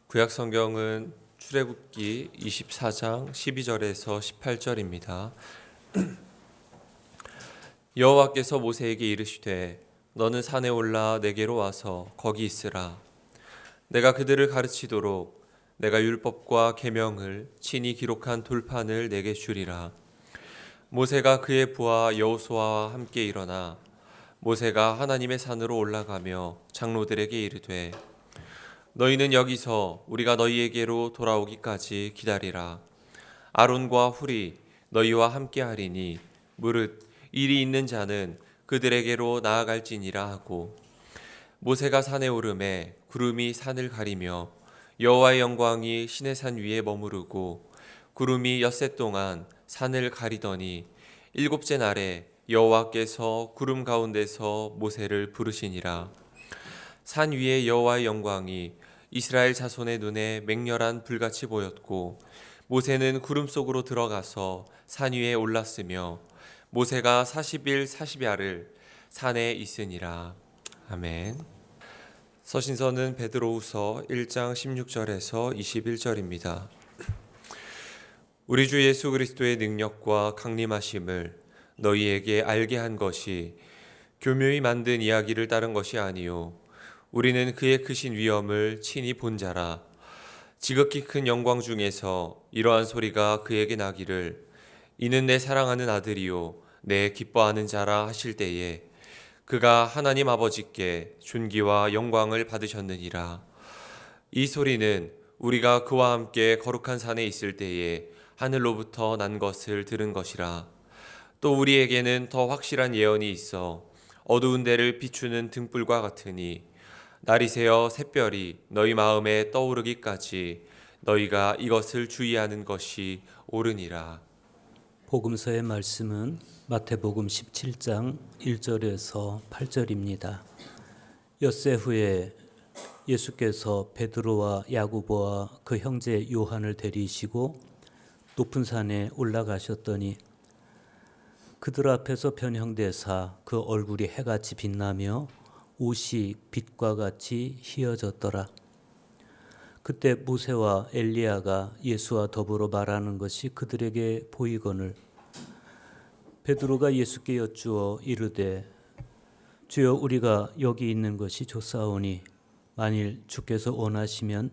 구약 성경은 출애굽기 24장 12절에서 18절입니다. 여호와께서 모세에게 이르시되 너는 산에 올라 내게로 와서 거기 있으라. 내가 그들을 가르치도록 내가 율법과 계명을 친히 기록한 돌판을 내게 주리라. 모세가 그의 부하 여호수아와 함께 일어나 모세가 하나님의 산으로 올라가며 장로들에게 이르되 너희는 여기서 우리가 너희에게로 돌아오기까지 기다리라. 아론과 훌이 너희와 함께 하리니 무릇 일이 있는 자는 그들에게로 나아갈지니라 하고, 모세가 산에 오르매 구름이 산을 가리며 여호와의 영광이 시내산 위에 머무르고 구름이 엿새 동안 산을 가리더니 일곱째 날에 여호와께서 구름 가운데서 모세를 부르시니라. 산 위에 여호와의 영광이 이스라엘 자손의 눈에 맹렬한 불같이 보였고 모세는 구름 속으로 들어가서 산 위에 올랐으며 모세가 40일 40야를 산에 있으니라. 아멘. 서신서는 베드로후서 1장 16절에서 21절입니다. 우리 주 예수 그리스도의 능력과 강림하심을 너희에게 알게 한 것이 교묘히 만든 이야기를 따른 것이 아니요 우리는 그의 크신 위엄을 친히 본 자라. 지극히 큰 영광 중에서 이러한 소리가 그에게 나기를 이는 내 사랑하는 아들이요 내 기뻐하는 자라 하실 때에 그가 하나님 아버지께 존귀와 영광을 받으셨느니라. 이 소리는 우리가 그와 함께 거룩한 산에 있을 때에 하늘로부터 난 것을 들은 것이라. 또 우리에게는 더 확실한 예언이 있어 어두운 데를 비추는 등불과 같으니 날이 새어 샛별이 너희 마음에 떠오르기까지 너희가 이것을 주의하는 것이 옳으니라. 복음서의 말씀은 마태복음 17장 1절에서 8절입니다. 엿새 후에 예수께서 베드로와 야고보와 그 형제 요한을 데리시고 높은 산에 올라가셨더니 그들 앞에서 변형되사 그 얼굴이 해같이 빛나며 옷이 빛과 같이 희어졌더라. 그때 모세와 엘리야가 예수와 더불어 말하는 것이 그들에게 보이거늘 베드로가 예수께 여쭈어 이르되 주여 우리가 여기 있는 것이 좋사오니 만일 주께서 원하시면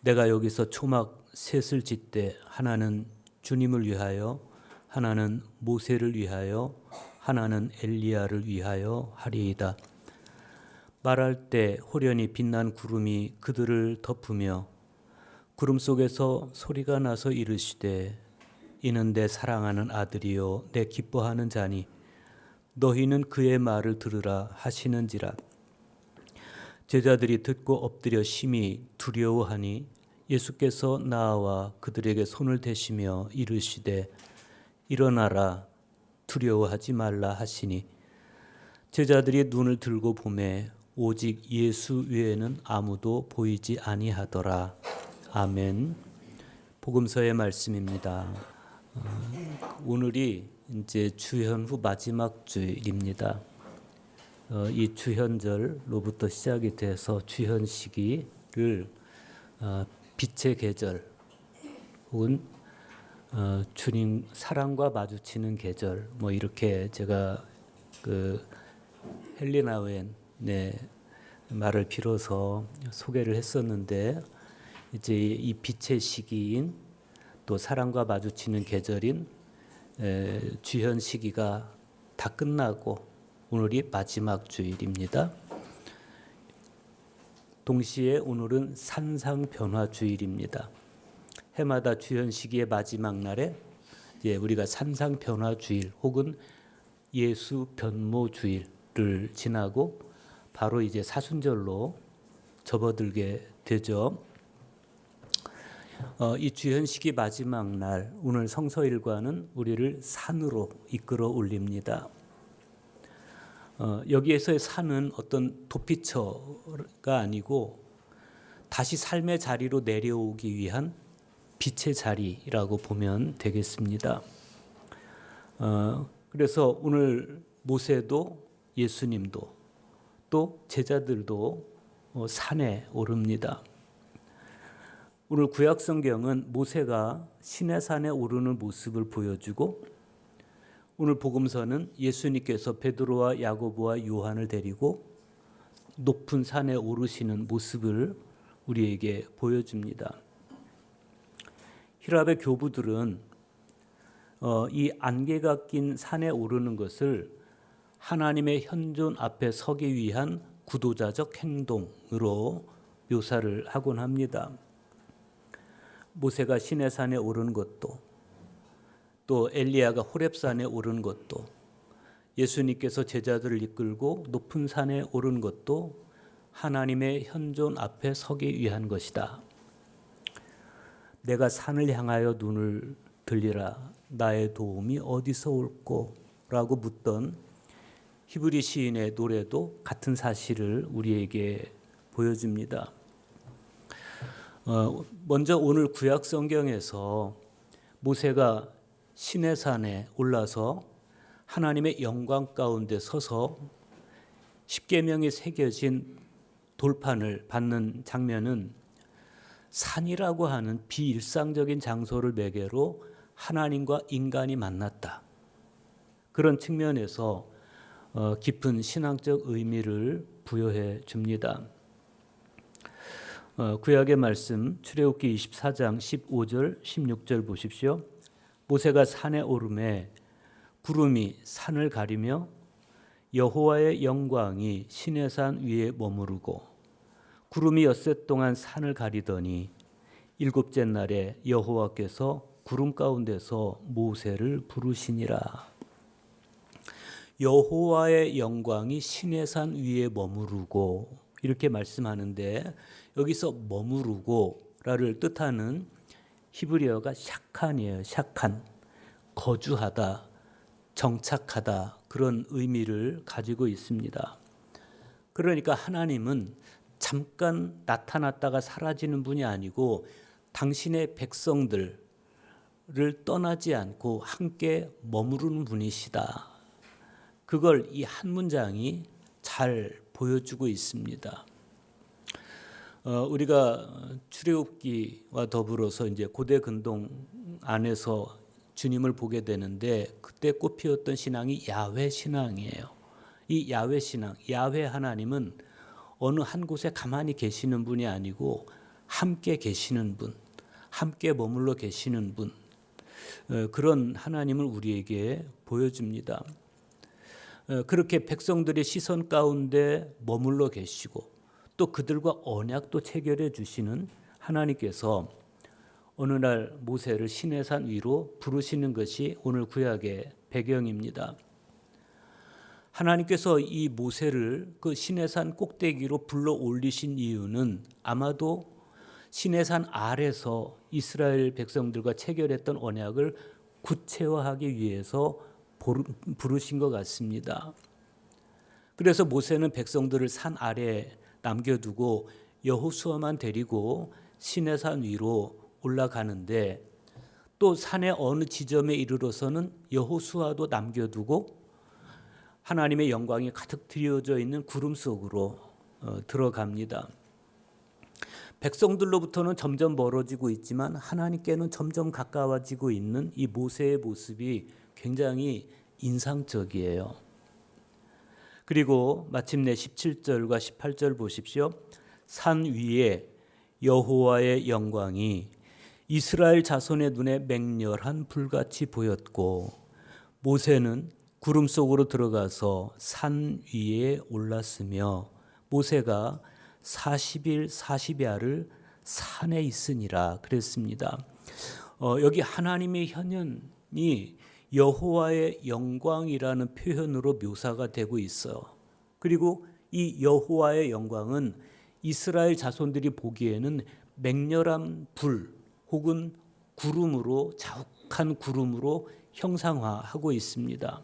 내가 여기서 초막 셋을 짓되 하나는 주님을 위하여 하나는 모세를 위하여 하나는 엘리야를 위하여 하리이다. 말할 때 호련히 빛난 구름이 그들을 덮으며 구름 속에서 소리가 나서 이르시되 이는 내 사랑하는 아들이요 내 기뻐하는 자니 너희는 그의 말을 들으라 하시는지라. 제자들이 듣고 엎드려 심히 두려워하니 예수께서 나와 그들에게 손을 대시며 이르시되 일어나라 두려워하지 말라 하시니 제자들이 눈을 들고 보매 오직 예수 외에는 아무도 보이지 아니하더라. 아멘. 복음서의 말씀입니다. 오늘이 이제 주현 후 마지막 주일입니다. 이 주현절로부터 시작이 돼서 주현 시기를 빛의 계절 혹은 주님 사랑과 마주치는 계절 뭐 이렇게 제가 그 헬리나 웬 말을 빌어서 소개를 했었는데 이제 이 빛의 시기인 또 사랑과 마주치는 계절인 주현 시기가 다 끝나고 오늘이 마지막 주일입니다. 동시에 오늘은 산상 변화 주일입니다. 해마다 주현 시기의 마지막 날에 이제 우리가 산상 변화 주일 혹은 예수 변모 주일을 지나고 바로 이제 사순절로 접어들게 되죠. 이 주현 시기 마지막 날 오늘 성서일과는 우리를 산으로 이끌어 올립니다. 여기에서의 산은 어떤 도피처가 아니고 다시 삶의 자리로 내려오기 위한 빛의 자리라고 보면 되겠습니다. 그래서 오늘 모세도 예수님도 또 제자들도 산에 오릅니다. 오늘 구약 성경은 모세가 시내산에 오르는 모습을 보여주고, 오늘 복음서는 예수님께서 베드로와 야고보와 요한을 데리고 높은 산에 오르시는 모습을 우리에게 보여줍니다. 히랍의 교부들은 이 안개가 낀 산에 오르는 것을 하나님의 현존 앞에 서기 위한 구도자적 행동으로 묘사를 하곤 합니다. 모세가 시내산에 오른 것도, 또 엘리야가 호렙산에 오른 것도, 예수님께서 제자들을 이끌고 높은 산에 오른 것도 하나님의 현존 앞에 서기 위한 것이다. 내가 산을 향하여 눈을 들리라, 나의 도움이 어디서 올꼬? 라고 묻던 히브리 시인의 노래도 같은 사실을 우리에게 보여줍니다. 먼저 오늘 구약 성경에서 모세가 시내산에 올라서 하나님의 영광 가운데 서서 십계명이 새겨진 돌판을 받는 장면은 산이라고 하는 비일상적인 장소를 매개로 하나님과 인간이 만났다. 그런 측면에서 깊은 신앙적 의미를 부여해 줍니다. 구약의 말씀 출애굽기 24장 15절 16절 보십시오. 모세가 산에 오르매 구름이 산을 가리며 여호와의 영광이 시내산 위에 머무르고 구름이 엿새 동안 산을 가리더니 일곱째 날에 여호와께서 구름 가운데서 모세를 부르시니라. 여호와의 영광이 시내산 위에 머무르고 이렇게 말씀하는데, 여기서 머무르고라를 뜻하는 히브리어가 샤칸이에요. 샤칸, 거주하다, 정착하다, 그런 의미를 가지고 있습니다. 그러니까 하나님은 잠깐 나타났다가 사라지는 분이 아니고 당신의 백성들을 떠나지 않고 함께 머무르는 분이시다. 그걸 이 한 문장이 잘 보여주고 있습니다. 우리가 출애굽기와 더불어서 이제 고대 근동 안에서 주님을 보게 되는데, 그때 꽃피웠던 신앙이 야훼 신앙이에요. 이 야훼 신앙, 야훼 하나님은 어느 한 곳에 가만히 계시는 분이 아니고 함께 계시는 분, 함께 머물러 계시는 분, 그런 하나님을 우리에게 보여줍니다. 그렇게 백성들의 시선 가운데 머물러 계시고 또 그들과 언약도 체결해 주시는 하나님께서 어느 날 모세를 시내산 위로 부르시는 것이 오늘 구약의 배경입니다. 하나님께서 이 모세를 그 시내산 꼭대기로 불러 올리신 이유는 아마도 시내산 아래서 이스라엘 백성들과 체결했던 언약을 구체화하기 위해서 부르신 것 같습니다. 그래서 모세는 백성들을 산 아래에 남겨두고 여호수아만 데리고 시내산 위로 올라가는데, 또 산의 어느 지점에 이르러서는 여호수아도 남겨두고 하나님의 영광이 가득 드리워져 있는 구름 속으로 들어갑니다. 백성들로부터는 점점 멀어지고 있지만 하나님께는 점점 가까워지고 있는 이 모세의 모습이 굉장히 인상적이에요. 그리고 마침내 17절과 18절 보십시오. 산 위에 여호와의 영광이 이스라엘 자손의 눈에 맹렬한 불같이 보였고 모세는 구름 속으로 들어가서 산 위에 올랐으며 모세가 40일 40야를 산에 있으니라 그랬습니다. 여기 하나님의 현현이 여호와의 영광이라는 표현으로 묘사가 되고 있어요. 그리고 이 여호와의 영광은 이스라엘 자손들이 보기에는 맹렬한 불 혹은 구름으로, 자욱한 구름으로 형상화하고 있습니다.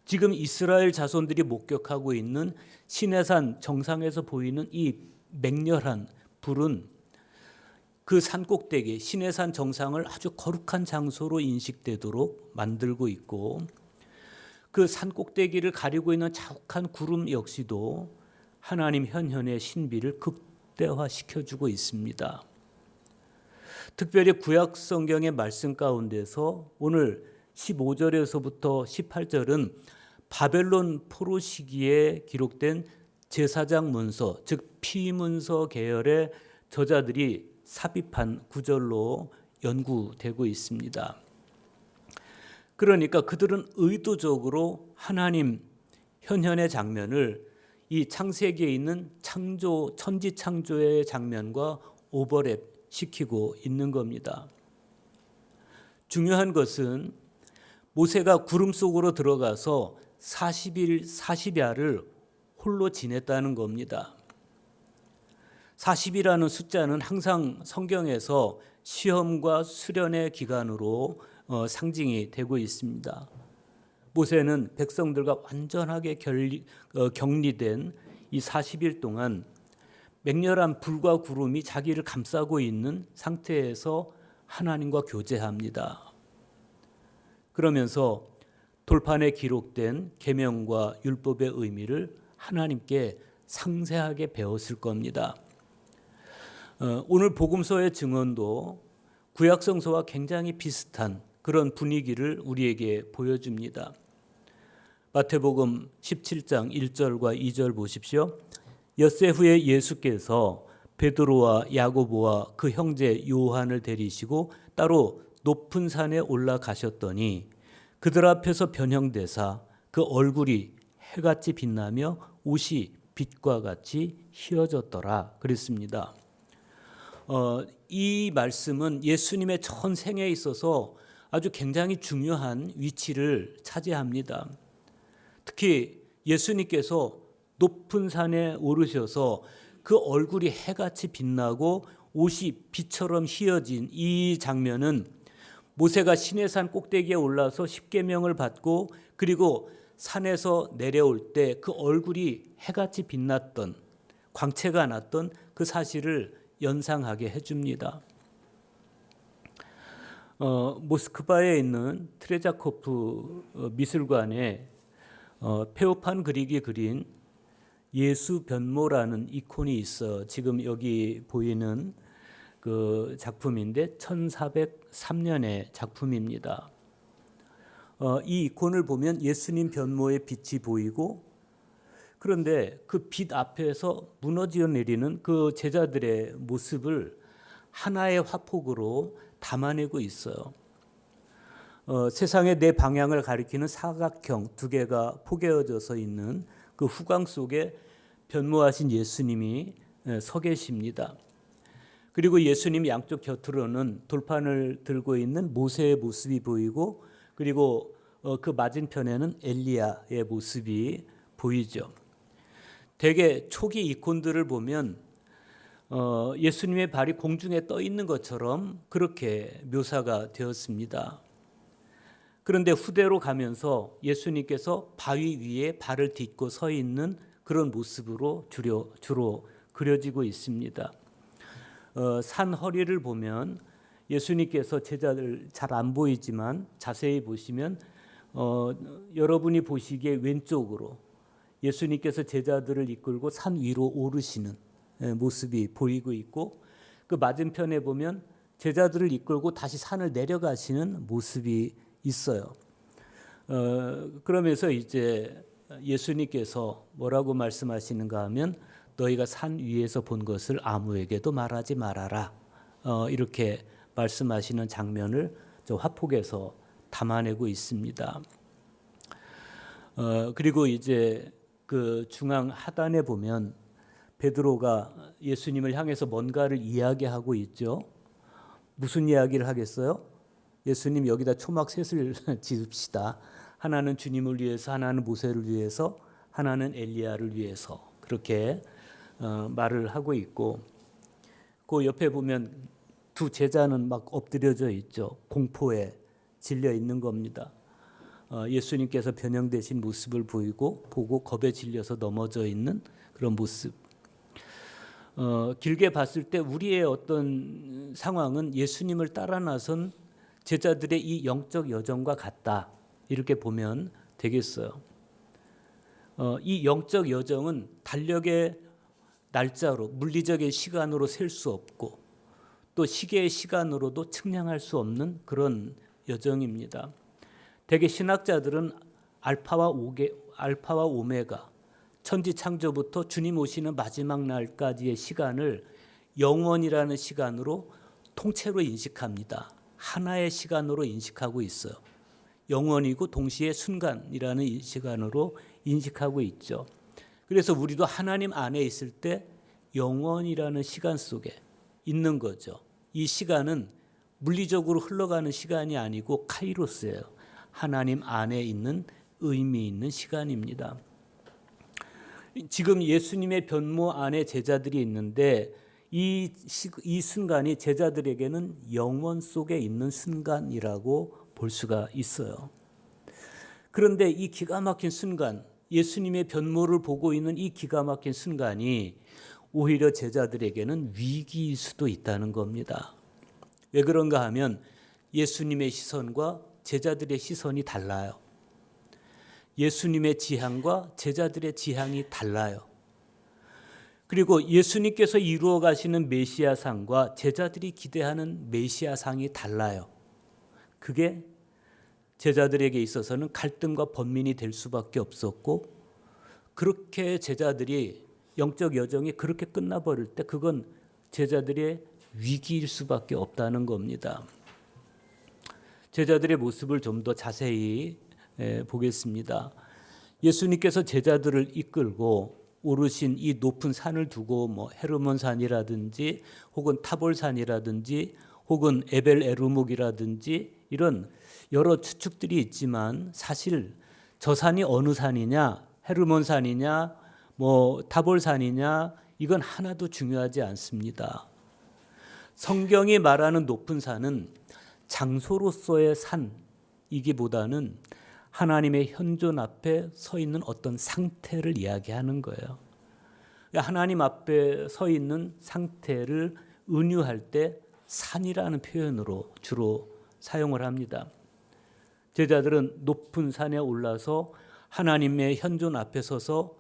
지금 이스라엘 자손들이 목격하고 있는 시내산 정상에서 보이는 이 맹렬한 불은 그 산 꼭대기 시내산 정상을 아주 거룩한 장소로 인식되도록 만들고 있고, 그 산 꼭대기를 가리고 있는 자욱한 구름 역시도 하나님 현현의 신비를 극대화시켜주고 있습니다. 특별히 구약 성경의 말씀 가운데서 오늘 15절에서부터 18절은 바벨론 포로 시기에 기록된 제사장 문서, 즉 피문서 계열의 저자들이 삽입한 구절로 연구되고 있습니다. 그러니까 그들은 의도적으로 하나님 현현의 장면을 이 창세기에 있는 창조, 천지 창조의 장면과 오버랩 시키고 있는 겁니다. 중요한 것은 모세가 구름 속으로 들어가서 40일 40야를 홀로 지냈다는 겁니다. 40이라는 숫자는 항상 성경에서 시험과 수련의 기간으로 상징이 되고 있습니다. 모세는 백성들과 완전하게 격리된 이 40일 동안 맹렬한 불과 구름이 자기를 감싸고 있는 상태에서 하나님과 교제합니다. 그러면서 돌판에 기록된 계명과 율법의 의미를 하나님께 상세하게 배웠을 겁니다. 오늘 복음서의 증언도 구약성서와 굉장히 비슷한 그런 분위기를 우리에게 보여줍니다. 마태복음 17장 1절과 2절 보십시오. 엿새 후에 예수께서 베드로와 야고보와 그 형제 요한을 데리시고 따로 높은 산에 올라가셨더니 그들 앞에서 변형되사 그 얼굴이 해같이 빛나며 옷이 빛과 같이 휘어졌더라 그랬습니다. 이 말씀은 예수님의 전생에 있어서 아주 굉장히 중요한 위치를 차지합니다. 특히 예수님께서 높은 산에 오르셔서 그 얼굴이 해같이 빛나고 옷이 빛처럼 휘어진 이 장면은 모세가 시내산 꼭대기에 올라서 십계명을 받고 그리고 산에서 내려올 때 그 얼굴이 해같이 빛났던 광채가 났던 그 사실을 연상하게 해줍니다. 모스크바에 있는 트레자코프 미술관에 페오판 그릭이 그린 예수 변모라는 이콘이 있어 지금 여기 보이는 그 작품인데 1403년의 작품입니다. 이 이콘을 보면 예수님 변모의 빛이 보이고 그런데 그 빛 앞에서 무너져 내리는 그 제자들의 모습을 하나의 화폭으로 담아내고 있어요. 세상의 네 방향을 가리키는 사각형 두 개가 포개어져서 있는 그 후광 속에 변모하신 예수님이 서 계십니다. 그리고 예수님 양쪽 곁으로는 돌판을 들고 있는 모세의 모습이 보이고 그리고 그 맞은편에는 엘리야의 모습이 보이죠. 대개 초기 이콘들을 보면 예수님의 발이 공중에 떠 있는 것처럼 그렇게 묘사가 되었습니다. 그런데 후대로 가면서 예수님께서 바위 위에 발을 딛고 서 있는 그런 모습으로 주로 그려지고 있습니다. 산 허리를 보면 예수님께서 제자들 잘 안 보이지만 자세히 보시면 여러분이 보시기에 왼쪽으로 예수님께서 제자들을 이끌고 산 위로 오르시는 모습이 보이고 있고 그 맞은편에 보면 제자들을 이끌고 다시 산을 내려가시는 모습이 있어요. 그러면서 이제 예수님께서 뭐라고 말씀하시는가 하면 너희가 산 위에서 본 것을 아무에게도 말하지 말아라. 이렇게 말씀하시는 장면을 저 화폭에서 담아내고 있습니다. 그리고 이제 그 중앙 하단에 보면 베드로가 예수님을 향해서 뭔가를 이야기하고 있죠. 무슨 이야기를 하겠어요? 예수님 여기다 초막 셋을 지읍시다. 하나는 주님을 위해서, 하나는 모세를 위해서, 하나는 엘리야를 위해서 그렇게 말을 하고 있고 그 옆에 보면 두 제자는 막 엎드려져 있죠. 공포에 질려 있는 겁니다. 예수님께서 변형되신 모습을 보고 겁에 질려서 넘어져 있는 그런 모습. 길게 봤을 때 우리의 어떤 상황은 예수님을 따라 나선 제자들의 이 영적 여정과 같다. 이렇게 보면 되겠어요. 이 영적 여정은 달력의 날짜로 물리적인 시간으로 셀 수 없고 또 시계의 시간으로도 측량할 수 없는 그런 여정입니다. 대개 신학자들은 알파와 오메가, 천지 창조부터 주님 오시는 마지막 날까지의 시간을 영원이라는 시간으로 통째로 인식합니다. 하나의 시간으로 인식하고 있어요. 영원이고 동시에 순간이라는 시간으로 인식하고 있죠. 그래서 우리도 하나님 안에 있을 때 영원이라는 시간 속에 있는 거죠. 이 시간은 물리적으로 흘러가는 시간이 아니고 카이로스예요. 하나님 안에 있는 의미 있는 시간입니다. 지금 예수님의 변모 안에 제자들이 있는데 이 순간이 제자들에게는 영원 속에 있는 순간이라고 볼 수가 있어요. 그런데 이 기가 막힌 순간, 예수님의 변모를 보고 있는 이 기가 막힌 순간이 오히려 제자들에게는 위기일 수도 있다는 겁니다. 왜 그런가 하면 예수님의 시선과 제자들의 시선이 달라요. 예수님의 지향과 제자들의 지향이 달라요. 그리고 예수님께서 이루어 가시는 메시아상과 제자들이 기대하는 메시아상이 달라요. 그게 제자들에게 있어서는 갈등과 번민이 될 수밖에 없었고, 그렇게 제자들이 영적 여정이 그렇게 끝나버릴 때 그건 제자들의 위기일 수밖에 없다는 겁니다. 제자들의 모습을 좀 더 자세히 보겠습니다. 예수님께서 제자들을 이끌고 오르신 이 높은 산을 두고 헤르몬 산이라든지 혹은 타볼산이라든지 혹은 에벨 에르목이라든지 이런 여러 추측들이 있지만 사실 저 산이 어느 산이냐, 헤르몬 산이냐, 타볼 산이냐, 이건 하나도 중요하지 않습니다. 성경이 말하는 높은 산은 장소로서의 산이기보다는 하나님의 현존 앞에 서 있는 어떤 상태를 이야기하는 거예요. 하나님 앞에 서 있는 상태를 은유할 때 산이라는 표현으로 주로 사용을 합니다. 제자들은 높은 산에 올라서 하나님의 현존 앞에 서서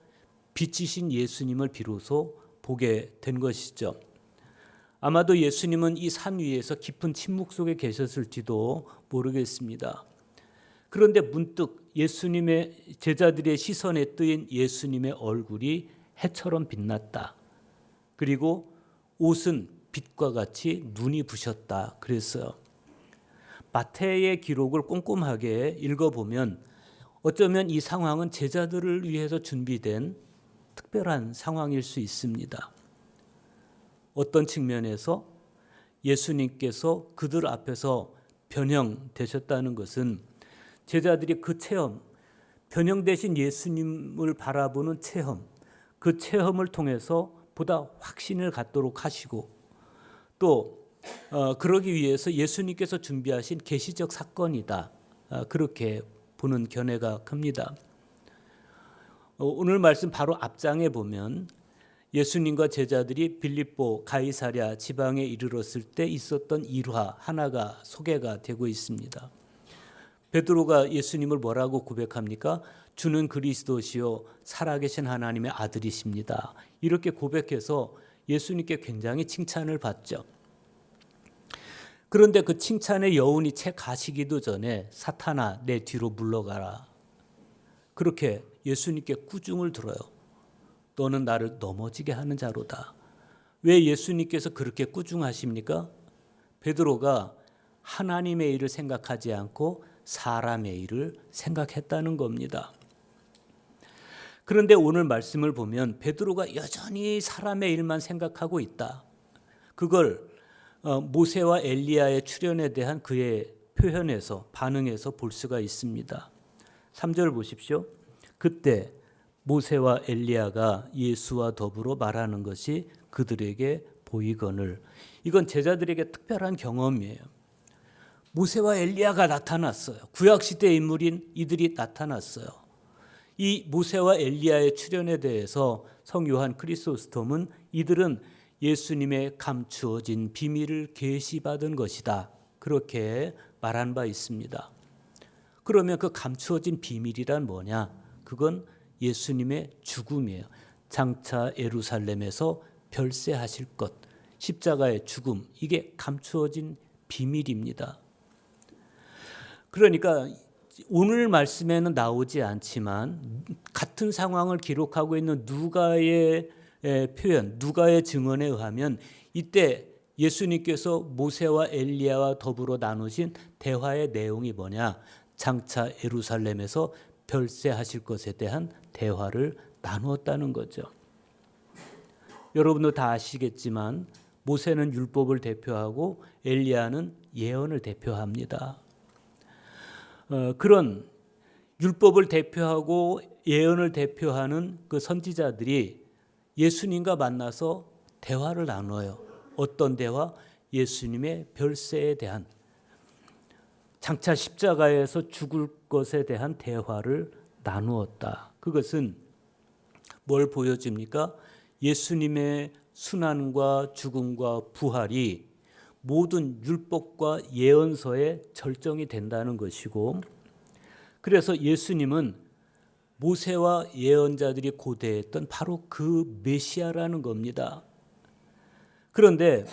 빛이신 예수님을 비로소 보게 된 것이죠. 아마도 예수님은 이 산 위에서 깊은 침묵 속에 계셨을지도 모르겠습니다. 그런데 문득 예수님의 제자들의 시선에 뜨인 예수님의 얼굴이 해처럼 빛났다. 그리고 옷은 빛과 같이 눈이 부셨다. 그랬어요. 마태의 기록을 꼼꼼하게 읽어보면 어쩌면 이 상황은 제자들을 위해서 준비된 특별한 상황일 수 있습니다. 어떤 측면에서 예수님께서 그들 앞에서 변형되셨다는 것은 제자들이 그 체험, 변형되신 예수님을 바라보는 체험, 그 체험을 통해서 보다 확신을 갖도록 하시고 또 그러기 위해서 예수님께서 준비하신 계시적 사건이다. 그렇게 보는 견해가 큽니다. 오늘 말씀 바로 앞장에 보면 예수님과 제자들이 빌립보 가이사랴 지방에 이르렀을 때 있었던 일화 하나가 소개가 되고 있습니다. 베드로가 예수님을 뭐라고 고백합니까? 주는 그리스도시요 살아계신 하나님의 아들이십니다. 이렇게 고백해서 예수님께 굉장히 칭찬을 받죠. 그런데 그 칭찬의 여운이 채 가시기도 전에 사탄아 내 뒤로 물러가라. 그렇게 예수님께 꾸중을 들어요. 너는 나를 넘어지게 하는 자로다. 왜 예수님께서 그렇게 꾸중하십니까? 베드로가 하나님의 일을 생각하지 않고 사람의 일을 생각했다는 겁니다. 그런데 오늘 말씀을 보면 베드로가 여전히 사람의 일만 생각하고 있다. 그걸 모세와 엘리야의 출현에 대한 그의 표현에서 반응에서 볼 수가 있습니다. 3절 보십시오. 그때 모세와 엘리야가 예수와 더불어 말하는 것이 그들에게 보이거늘. 이건 제자들에게 특별한 경험이에요. 모세와 엘리야가 나타났어요. 구약시대 인물인 이들이 나타났어요. 이 모세와 엘리야의 출현에 대해서 성 요한 크리소스톰은 이들은 예수님의 감추어진 비밀을 계시받은 것이다. 그렇게 말한 바 있습니다. 그러면 그 감추어진 비밀이란 뭐냐? 그건 예수님의 죽음이에요. 장차 예루살렘에서 별세하실 것, 십자가의 죽음, 이게 감추어진 비밀입니다. 그러니까 오늘 말씀에는 나오지 않지만 같은 상황을 기록하고 있는 누가의 표현, 누가의 증언에 의하면 이때 예수님께서 모세와 엘리야와 더불어 나누신 대화의 내용이 뭐냐? 장차 예루살렘에서 별세하실 것에 대한 대화를 나누었다는 거죠. 여러분도 다 아시겠지만 모세는 율법을 대표하고 엘리야는 예언을 대표합니다. 그런 율법을 대표하고 예언을 대표하는 그 선지자들이 예수님과 만나서 대화를 나눠요. 어떤 대화? 예수님의 별세에 대한, 장차 십자가에서 죽을 것에 대한 대화를 나누었다. 그것은 뭘 보여줍니까? 예수님의 순환과 죽음과 부활이 모든 율법과 예언서에 절정이 된다는 것이고, 그래서 예수님은 모세와 예언자들이 고대했던 바로 그 메시아라는 겁니다. 그런데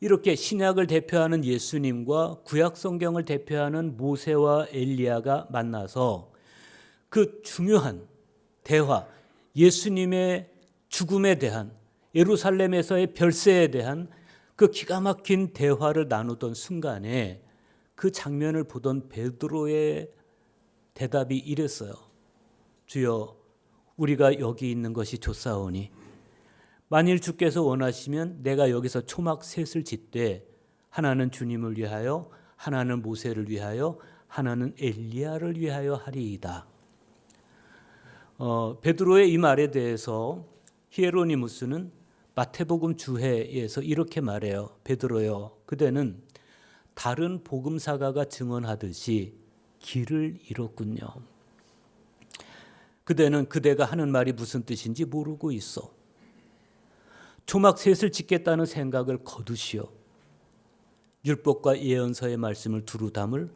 이렇게 신약을 대표하는 예수님과 구약 성경을 대표하는 모세와 엘리야가 만나서 그 중요한 대화, 예수님의 죽음에 대한, 예루살렘에서의 별세에 대한 그 기가 막힌 대화를 나누던 순간에 그 장면을 보던 베드로의 대답이 이랬어요. 주여, 우리가 여기 있는 것이 좋사오니 만일 주께서 원하시면 내가 여기서 초막 셋을 짓되 하나는 주님을 위하여, 하나는 모세를 위하여, 하나는 엘리야를 위하여 하리이다. 베드로의 이 말에 대해서 히에로니무스는 마태복음 주해에서 이렇게 말해요. 베드로여, 그대는 다른 복음사가가 증언하듯이 길을 잃었군요. 그대는 그대가 하는 말이 무슨 뜻인지 모르고 있어. 초막 셋을 짓겠다는 생각을 거두시오. 율법과 예언서의 말씀을 두루 담을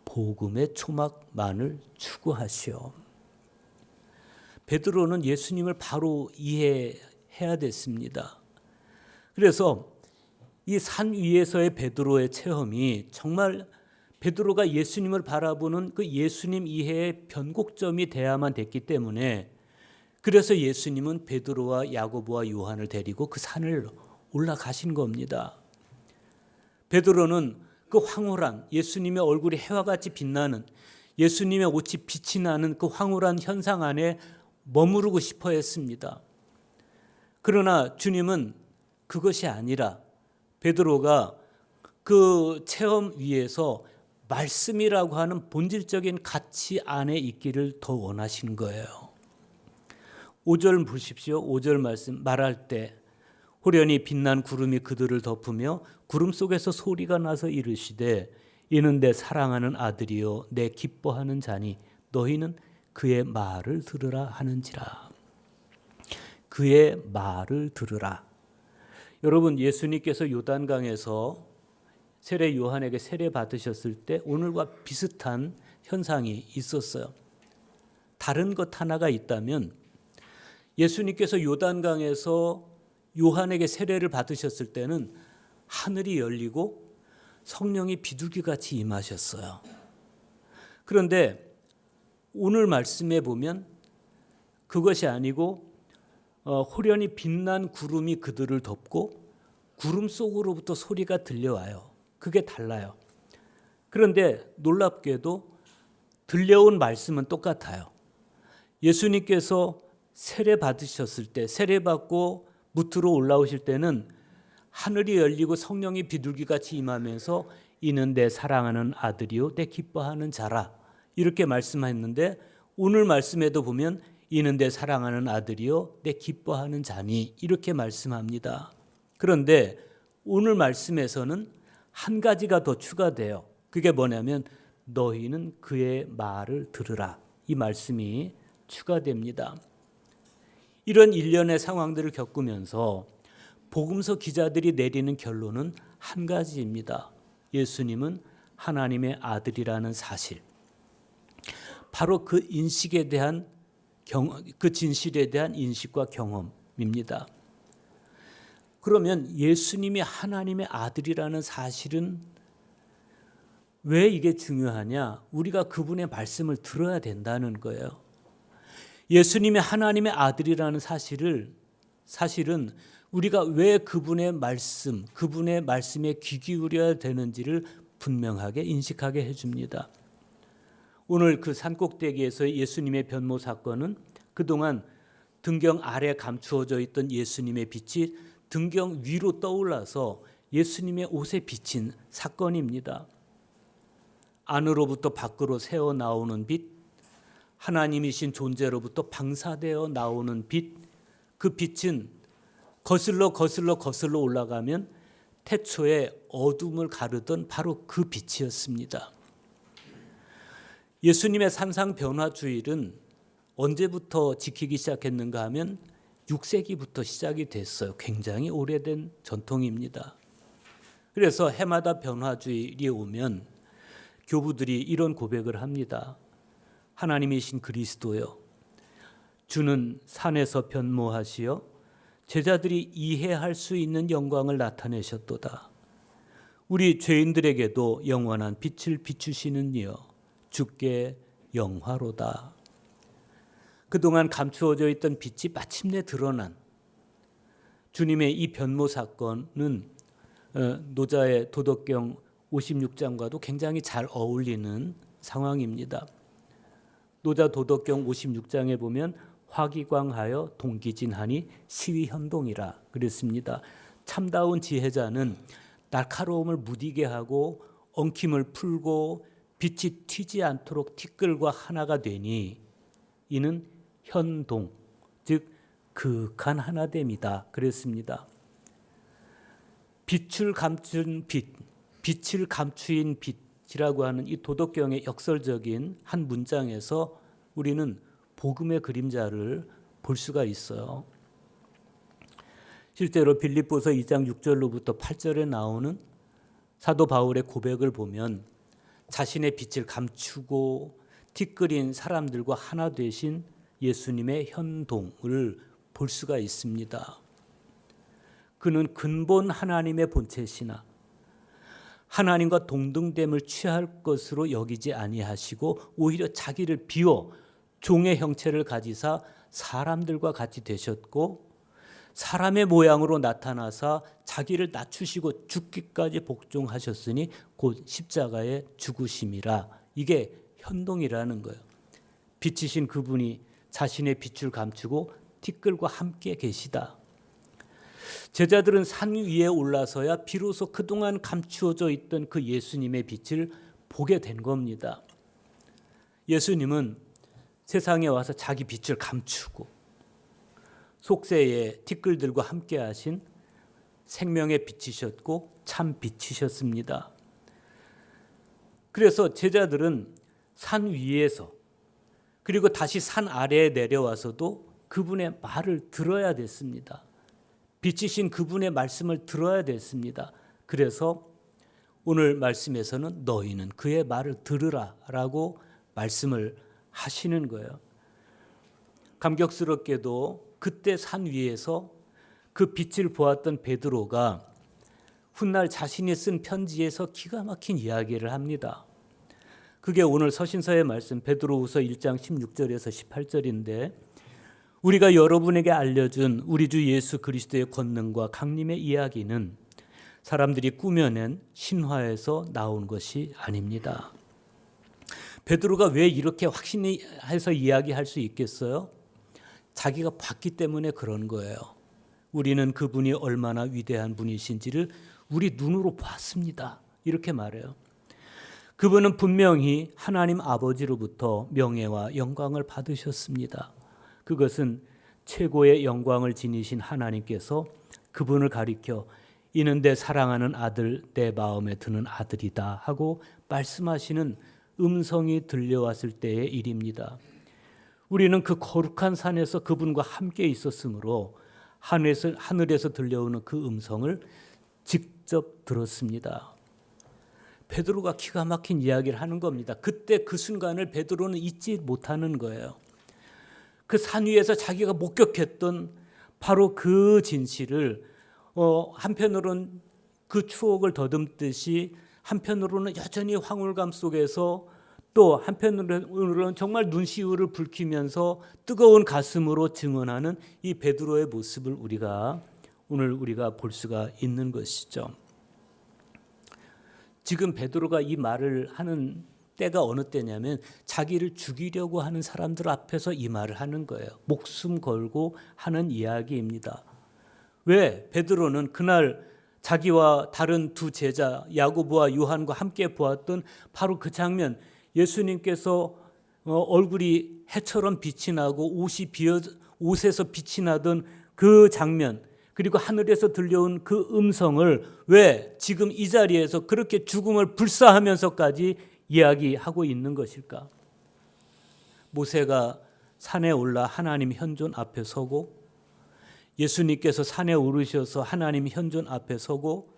복음의 초막만을 추구하시오. 베드로는 예수님을 바로 이해해야 됐습니다. 그래서 이 산 위에서의 베드로의 체험이 정말 베드로가 예수님을 바라보는 그 예수님 이해의 변곡점이 돼야만 됐기 때문에, 그래서 예수님은 베드로와 야고보와 요한을 데리고 그 산을 올라가신 겁니다. 베드로는 그 황홀한, 예수님의 얼굴이 해와 같이 빛나는, 예수님의 옷이 빛이 나는 그 황홀한 현상 안에 머무르고 싶어 했습니다. 그러나 주님은 그것이 아니라 베드로가 그 체험 위에서 말씀이라고 하는 본질적인 가치 안에 있기를 더 원하시는 거예요. 5절 보십시오. 5절 말씀, 말할 때 호련히 빛난 구름이 그들을 덮으며 구름 속에서 소리가 나서 이르시되 이는 내 사랑하는 아들이요 내 기뻐하는 자니 너희는 그의 말을 들으라 하는지라. 그의 말을 들으라. 여러분, 예수님께서 요단강에서 세례 요한에게 세례 받으셨을 때 오늘과 비슷한 현상이 있었어요. 다른 것 하나가 있다면, 예수님께서 요단강에서 요한에게 세례를 받으셨을 때는 하늘이 열리고 성령이 비둘기같이 임하셨어요. 그런데 오늘 말씀에 보면 그것이 아니고 호련히 빛난 구름이 그들을 덮고 구름 속으로부터 소리가 들려와요. 그게 달라요. 그런데 놀랍게도 들려온 말씀은 똑같아요. 예수님께서 세례 받으셨을 때, 세례 받고 무트로 올라오실 때는 하늘이 열리고 성령이 비둘기같이 임하면서 이는 내 사랑하는 아들이요 내 기뻐하는 자라, 이렇게 말씀했는데 오늘 말씀에도 보면 이는 내 사랑하는 아들이요 내 기뻐하는 자니, 이렇게 말씀합니다. 그런데 오늘 말씀에서는 한 가지가 더 추가돼요. 그게 뭐냐면 너희는 그의 말을 들으라, 이 말씀이 추가됩니다. 이런 일련의 상황들을 겪으면서 복음서 기자들이 내리는 결론은 한 가지입니다. 예수님은 하나님의 아들이라는 사실, 바로 그 인식에 대한 그 진실에 대한 인식과 경험입니다. 그러면 예수님이 하나님의 아들이라는 사실은 왜 이게 중요하냐? 우리가 그분의 말씀을 들어야 된다는 거예요. 예수님이 하나님의 아들이라는 사실은 우리가 왜 그분의 말씀에 귀 기울여야 되는지를 분명하게 인식하게 해줍니다. 오늘 그 산꼭대기에서의 예수님의 변모 사건은 그동안 등경 아래 감추어져 있던 예수님의 빛이 등경 위로 떠올라서 예수님의 옷에 비친 사건입니다. 안으로부터 밖으로 새어 나오는 빛, 하나님이신 존재로부터 방사되어 나오는 빛, 그 빛은 거슬러 올라가면 태초에 어둠을 가르던 바로 그 빛이었습니다. 예수님의 산상변화주일은 언제부터 지키기 시작했는가 하면 6세기부터 시작이 됐어요. 굉장히 오래된 전통입니다. 그래서 해마다 변화주일이 오면 교부들이 이런 고백을 합니다. 하나님이신 그리스도여, 주는 산에서 변모하시어 제자들이 이해할 수 있는 영광을 나타내셨도다. 우리 죄인들에게도 영원한 빛을 비추시는 이여, 주께 영화로다. 그동안 감추어져 있던 빛이 마침내 드러난 주님의 이 변모 사건은 노자의 도덕경 56장과도 굉장히 잘 어울리는 상황입니다. 노자 도덕경 56장에 보면 화기광하여 동기진하니 시위현동이라 그랬습니다. 참다운 지혜자는 날카로움을 무디게 하고 엉킴을 풀고 빛이 튀지 않도록 티끌과 하나가 되니 이는 현동, 즉 극한 하나됨이다 그랬습니다. 빛을 감춘 빛, 빛을 감추인 빛이라고 하는 이 도덕경의 역설적인 한 문장에서 우리는 복음의 그림자를 볼 수가 있어요. 실제로 빌립보서 2장 6절로부터 8절에 나오는 사도 바울의 고백을 보면 자신의 빛을 감추고 티끌인 사람들과 하나 되신 예수님의 현동을 볼 수가 있습니다. 그는 근본 하나님의 본체시나 하나님과 동등됨을 취할 것으로 여기지 아니하시고 오히려 자기를 비워 종의 형체를 가지사 사람들과 같이 되셨고 사람의 모양으로 나타나사 자기를 낮추시고 죽기까지 복종하셨으니 곧 십자가의 죽으심이라. 이게 현동이라는 거예요. 빛이신 그분이 자신의 빛을 감추고 티끌과 함께 계시다. 제자들은 산 위에 올라서야 비로소 그동안 감추어져 있던 그 예수님의 빛을 보게 된 겁니다. 예수님은 세상에 와서 자기 빛을 감추고 속세에 티끌들과 함께 하신 생명의 빛이셨고 참 빛이셨습니다. 그래서 제자들은 산 위에서 그리고 다시 산 아래에 내려와서도 그분의 말을 들어야 됐습니다. 빛이신 그분의 말씀을 들어야 됐습니다. 그래서 오늘 말씀에서는 너희는 그의 말을 들으라 라고 말씀을 하시는 거예요. 감격스럽게도 그때 산 위에서 그 빛을 보았던 베드로가 훗날 자신이 쓴 편지에서 기가 막힌 이야기를 합니다. 그게 오늘 서신서의 말씀 베드로후서 1장 16절에서 18절인데 우리가 여러분에게 알려준 우리 주 예수 그리스도의 권능과 강림의 이야기는 사람들이 꾸며낸 신화에서 나온 것이 아닙니다. 베드로가 왜 이렇게 확신해서 이야기할 수 있겠어요? 자기가 봤기 때문에 그런 거예요. 우리는 그분이 얼마나 위대한 분이신지를 우리 눈으로 봤습니다. 이렇게 말해요. 그분은 분명히 하나님 아버지로부터 명예와 영광을 받으셨습니다. 그것은 최고의 영광을 지니신 하나님께서 그분을 가리켜 이는 내 사랑하는 아들, 내 마음에 드는 아들이다 하고 말씀하시는 음성이 들려왔을 때의 일입니다. 우리는 그 거룩한 산에서 그분과 함께 있었으므로 하늘에서 들려오는 그 음성을 직접 들었습니다. 베드로가 기가 막힌 이야기를 하는 겁니다. 그때 그 순간을 베드로는 잊지 못하는 거예요. 그 산 위에서 자기가 목격했던 바로 그 진실을 한편으로는 그 추억을 더듬듯이 한편으로는 여전히 황홀감 속에서 또 한편으로는 정말 눈시울을 붉히면서 뜨거운 가슴으로 증언하는 이 베드로의 모습을 오늘 우리가 볼 수가 있는 것이죠. 지금 베드로가 이 말을 하는 때가 어느 때냐면 자기를 죽이려고 하는 사람들 앞에서 이 말을 하는 거예요. 목숨 걸고 하는 이야기입니다. 왜? 베드로는 그날 자기와 다른 두 제자 야고보와 요한과 함께 보았던 바로 그 장면, 예수님께서 얼굴이 해처럼 빛이 나고 옷에서 빛이 나던 그 장면, 그리고 하늘에서 들려온 그 음성을 왜 지금 이 자리에서 그렇게 죽음을 불사하면서까지 이야기하고 있는 것일까? 모세가 산에 올라 하나님 현존 앞에 서고, 예수님께서 산에 오르셔서 하나님 현존 앞에 서고,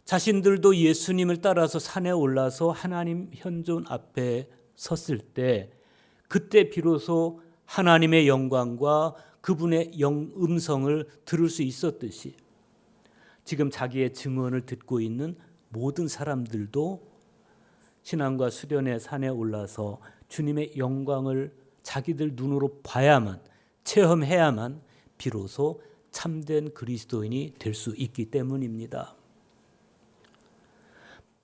자신들도 예수님을 따라서 산에 올라서 하나님 현존 앞에 섰을 때, 그때 비로소 하나님의 영광과 그분의 음성을 들을 수 있었듯이 지금 자기의 증언을 듣고 있는 모든 사람들도 신앙과 수련의 산에 올라서 주님의 영광을 자기들 눈으로 봐야만, 체험해야만 비로소 참된 그리스도인이 될 수 있기 때문입니다.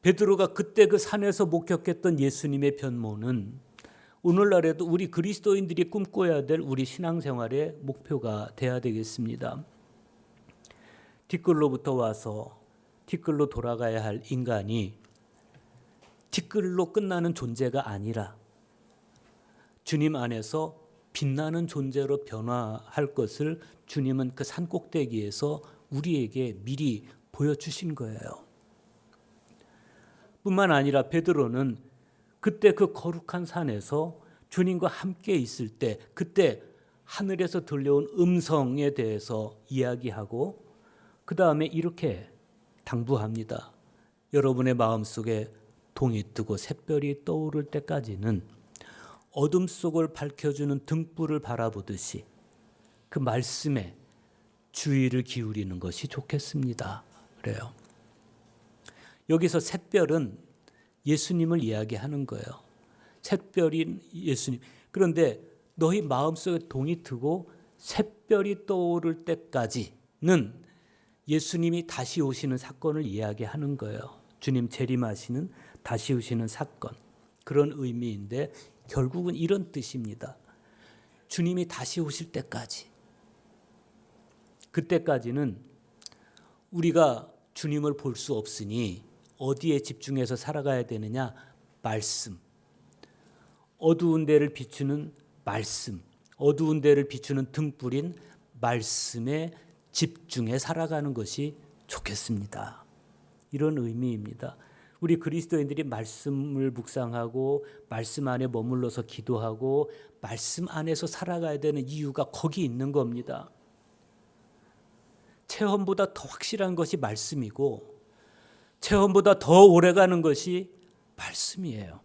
베드로가 그때 그 산에서 목격했던 예수님의 변모는 오늘날에도 우리 그리스도인들이 꿈꿔야 될 우리 신앙생활의 목표가 돼야 되겠습니다. 티끌로부터 와서 티끌로 돌아가야 할 인간이 티끌로 끝나는 존재가 아니라 주님 안에서 빛나는 존재로 변화할 것을 주님은 그 산 꼭대기에서 우리에게 미리 보여주신 거예요. 뿐만 아니라 베드로는 그때 그 거룩한 산에서 주님과 함께 있을 때 그때 하늘에서 들려온 음성에 대해서 이야기하고 그 다음에 이렇게 당부합니다. 여러분의 마음속에 동이 뜨고 샛별이 떠오를 때까지는 어둠 속을 밝혀주는 등불을 바라보듯이 그 말씀에 주의를 기울이는 것이 좋겠습니다. 그래요. 여기서 샛별은 예수님을 이야기하는 거예요. 샛별인 예수님. 그런데 너희 마음속에 동이 트고 샛별이 떠오를 때까지는 예수님이 다시 오시는 사건을 이야기하는 거예요. 주님 재림하시는 다시 오시는 사건. 그런 의미인데 결국은 이런 뜻입니다. 주님이 다시 오실 때까지. 그때까지는 우리가 주님을 볼 수 없으니 어디에 집중해서 살아가야 되느냐? 말씀. 어두운 데를 비추는 말씀. 어두운 데를 비추는 등불인 말씀에 집중해 살아가는 것이 좋겠습니다. 이런 의미입니다. 우리 그리스도인들이 말씀을 묵상하고 말씀 안에 머물러서 기도하고 말씀 안에서 살아가야 되는 이유가 거기 있는 겁니다. 체험보다 더 확실한 것이 말씀이고 체험보다 더 오래가는 것이 말씀이에요.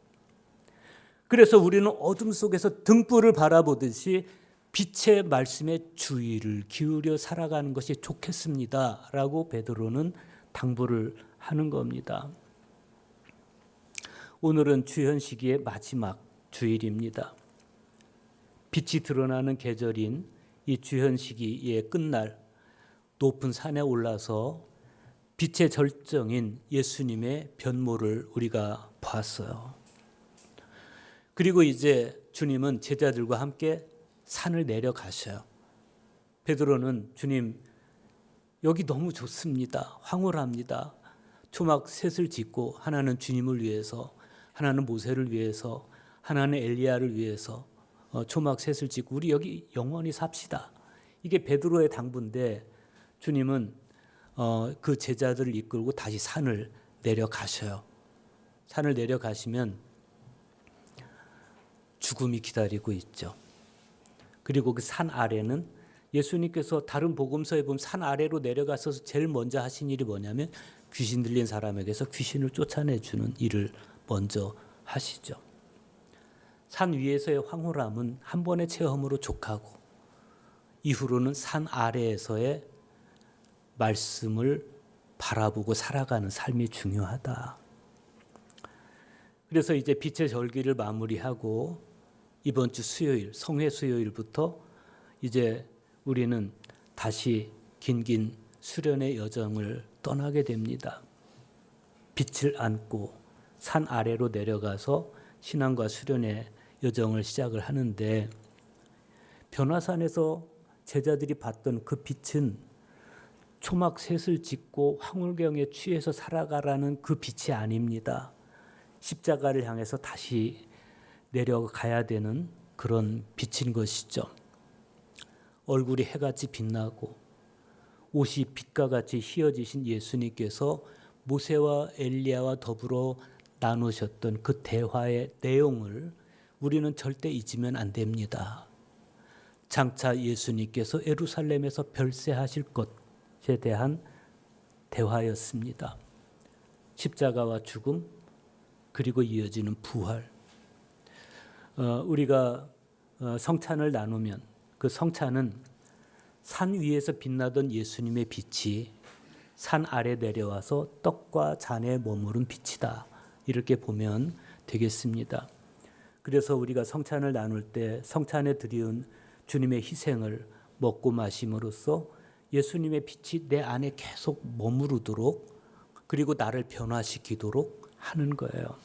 그래서 우리는 어둠 속에서 등불을 바라보듯이 빛의 말씀에 주의를 기울여 살아가는 것이 좋겠습니다. 라고 베드로는 당부를 하는 겁니다. 오늘은 주현 시기의 마지막 주일입니다. 빛이 드러나는 계절인 이 주현 시기의 끝날 높은 산에 올라서 빛의 절정인 예수님의 변모를 우리가 봤어요. 그리고 이제 주님은 제자들과 함께 산을 내려가셔요. 베드로는 주님 여기 너무 좋습니다. 황홀합니다. 초막 셋을 짓고 하나는 주님을 위해서, 하나는 모세를 위해서, 하나는 엘리야를 위해서 초막 셋을 짓고 우리 여기 영원히 삽시다. 이게 베드로의 당부인데 주님은 그 제자들을 이끌고 다시 산을 내려가셔요. 산을 내려가시면 죽음이 기다리고 있죠. 그리고 그 산 아래는 예수님께서 다른 복음서에 보면 산 아래로 내려가서 제일 먼저 하신 일이 뭐냐면 귀신 들린 사람에게서 귀신을 쫓아내주는 일을 먼저 하시죠. 산 위에서의 황홀함은 한 번의 체험으로 족하고 이후로는 산 아래에서의 말씀을 바라보고 살아가는 삶이 중요하다. 그래서 이제 빛의 절기를 마무리하고 이번 주 수요일, 성회 수요일부터 이제 우리는 다시 긴긴 수련의 여정을 떠나게 됩니다. 빛을 안고 산 아래로 내려가서 신앙과 수련의 여정을 시작을 하는데, 변화산에서 제자들이 봤던 그 빛은 초막 셋을 짓고 황홀경에 취해서 살아가라는 그 빛이 아닙니다. 십자가를 향해서 다시 내려가야 되는 그런 빛인 것이죠. 얼굴이 해같이 빛나고 옷이 빛과 같이 휘어지신 예수님께서 모세와 엘리야와 더불어 나누셨던 그 대화의 내용을 우리는 절대 잊으면 안 됩니다. 장차 예수님께서 예루살렘에서 별세하실 것에 대한 대화였습니다. 십자가와 죽음, 그리고 이어지는 부활. 우리가 성찬을 나누면 그 성찬은 산 위에서 빛나던 예수님의 빛이 산 아래 내려와서 떡과 잔에 머무른 빛이다, 이렇게 보면 되겠습니다. 그래서 우리가 성찬을 나눌 때 성찬에 드리운 주님의 희생을 먹고 마심으로써 예수님의 빛이 내 안에 계속 머무르도록, 그리고 나를 변화시키도록 하는 거예요.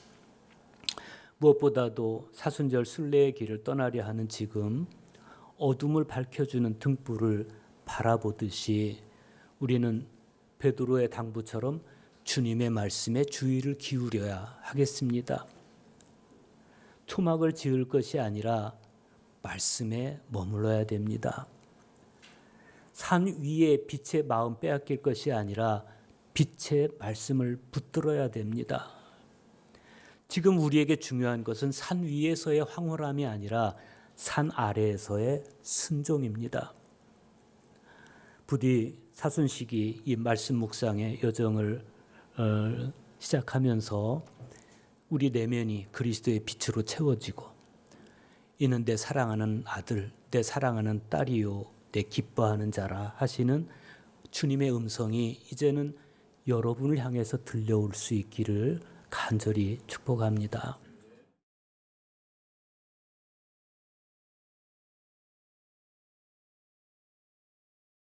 무엇보다도 사순절 순례의 길을 떠나려 하는 지금 어둠을 밝혀주는 등불을 바라보듯이 우리는 베드로의 당부처럼 주님의 말씀에 주의를 기울여야 하겠습니다. 초막을 지을 것이 아니라 말씀에 머물러야 됩니다. 산 위에 빛의 마음 빼앗길 것이 아니라 빛의 말씀을 붙들어야 됩니다. 지금 우리에게 중요한 것은 산 위에서의 황홀함이 아니라 산 아래에서의 순종입니다. 부디 사순식이 이 말씀 묵상의 여정을 시작하면서 우리 내면이 그리스도의 빛으로 채워지고, 이는 내 사랑하는 아들, 내 사랑하는 딸이요, 내 기뻐하는 자라 하시는 주님의 음성이 이제는 여러분을 향해서 들려올 수 있기를 간절히 축복합니다.